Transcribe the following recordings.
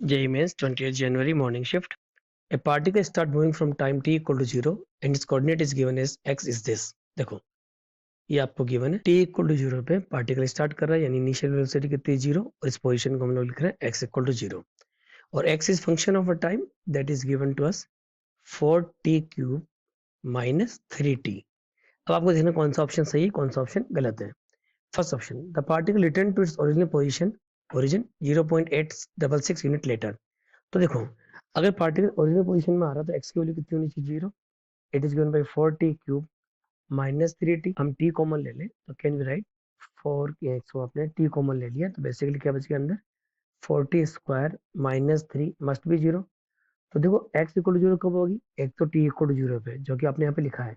JEE Mains 20th January morning shift. A particle start moving from time t equal to 0 and its coordinate is given as x is this. देखो ये आपको given है t equal to 0 पे particle start कर रहा है यानी initial velocity कितनी 0 और इस पोजीशन को हम लोग लिख रहे हैं x इक्वल टू 0 और x is function of a time that is given to us 4t cube minus 3t. अब आपको देखना कौन सा ऑप्शन सही है कौन सा ऑप्शन गलत है. First option the particle return to its original position origin 0.866 unit later. तो देखो अगर पार्टिकल ओरिजिनल पोजीशन में आ रहा तो x की वैल्यू कितनी होनी चाहिए 0. It is given by 4t cube minus 3t. हम t कॉमन ले लें तो कैन वी राइट 4 के x को आपने t कॉमन ले लिया तो बेसिकली क्या बच गया अंदर 40 स्क्वायर माइनस 3 मस्ट बी 0. तो देखो x इक्वल टू 0 कब होगी एक तो t इक्वल टू 0 पे जो कि आपने यहाँ पे लिखा है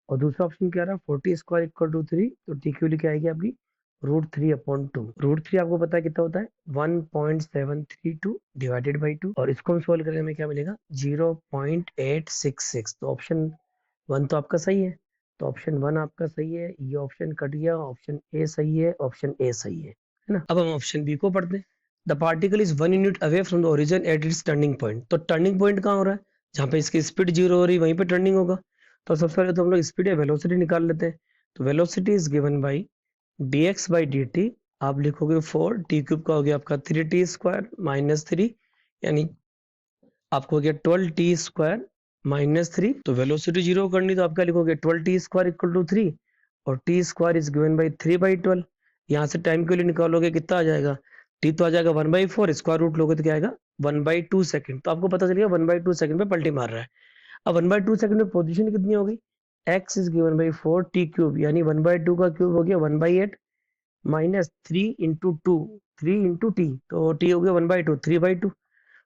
और दूसरा ऑप्शन क्या रहा 40 स्क्वायर इक्वल टू 3 तो t की वैल्यू क्या आएगी आपकी √3/2. √3 आपको पता है कितना होता है 1.732 डिवाइडेड बाई 2 और इसको हम सोल्व करेंगे हमें क्या मिलेगा 0.866. तो ऑप्शन 1 तो आपका सही है. तो ऑप्शन 1 आपका सही है. ये ऑप्शन कट गया. ऑप्शन ए सही है. ऑप्शन ए सही है ना. अब हम ऑप्शन बी को पढ़ते हैं. The particle is 1 unit away from the origin at its turning point. तो टर्निंग पॉइंट कहाँ हो रहा है जहाँ पे इसकी स्पीड 0 हो रही वहीं पे टर्निंग होगा. तो सबसे पहले तो हम लोग स्पीड या वेलोसिटी निकाल लेते हैं. तो velocity is given by dx by dt. आप लिखोगे 4 t क्यूब का हो गया आपका 3t स्क्वायर माइनस 3 यानी आपको हो गया 12t स्क्वायर माइनस 3. तो वेलोसिटी 0 करनी तो आप क्या लिखोगे 12t स्क्वायर इक्वल टू 3 और t square is given by 3/12. यहाँ से टाइम के लिए निकालोगे कितना आ जाएगा t तो आ जाएगा 1/4 स्क्वायर रूट लोगे तो क्या आएगा 1/2 सेकंड. तो आपको पता चलेगा 1/2 सेकंड पे पलटी मार रहा है. अब 1/2 सेकंड में पोजीशन कितनी हो गई x is given by 4t cube यानी 1/2 का क्यूब हो गया 1/8 माइनस 3 इंटू 2 3 इंटू टी तो टी हो गया 1/2 3/2.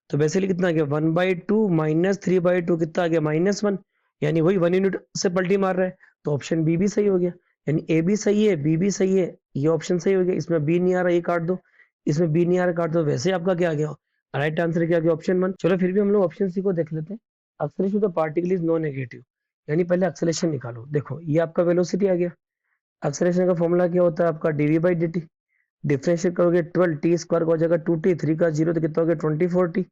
तो बेसिकली कितना आ गया 1/2 माइनस 3/2 कितना आ गया -1 यानी वही 1 यूनिट से पलटी मार रहा है. तो ऑप्शन बी भी सही हो गया यानी ए भी सही है बी भी सही है. ये ऑप्शन सही हो गया. इसमें बी नहीं आ रहा ये काट दो. इसमें बी नहीं आ रहा काट दो. वैसे आपका क्या आ गया राइट आंसर क्या आ गया ऑप्शन 1. चलो फिर भी हम लोग ऑप्शन सी को देख लेते हैं. Acceleration of the particle is no negative यानी पहले एक्सेलरेशन निकालो. देखो ये आपका वेलोसिटी आ गया. एक्सेलरेशन का फॉर्मूला क्या होता है आपका dv बाई dt. डिफरेंशिएट करोगे 12t स्क्वायर का हो जाएगा 2t 3 का 0 तो कितना हो गया 24t.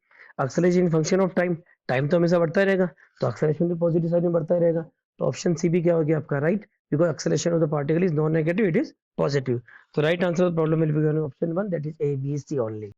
Acceleration function of time. Time तो हमेशा बढ़ता ही रहेगा तो एक्सेलरेशन भी पॉजिटिव साइड में बढ़ता ही रहेगा. तो ऑप्शन सी भी क्या हो गया आपका right because acceleration of the particle is non negative it is positive. तो right answer of problem will be option 1 that is A B C only.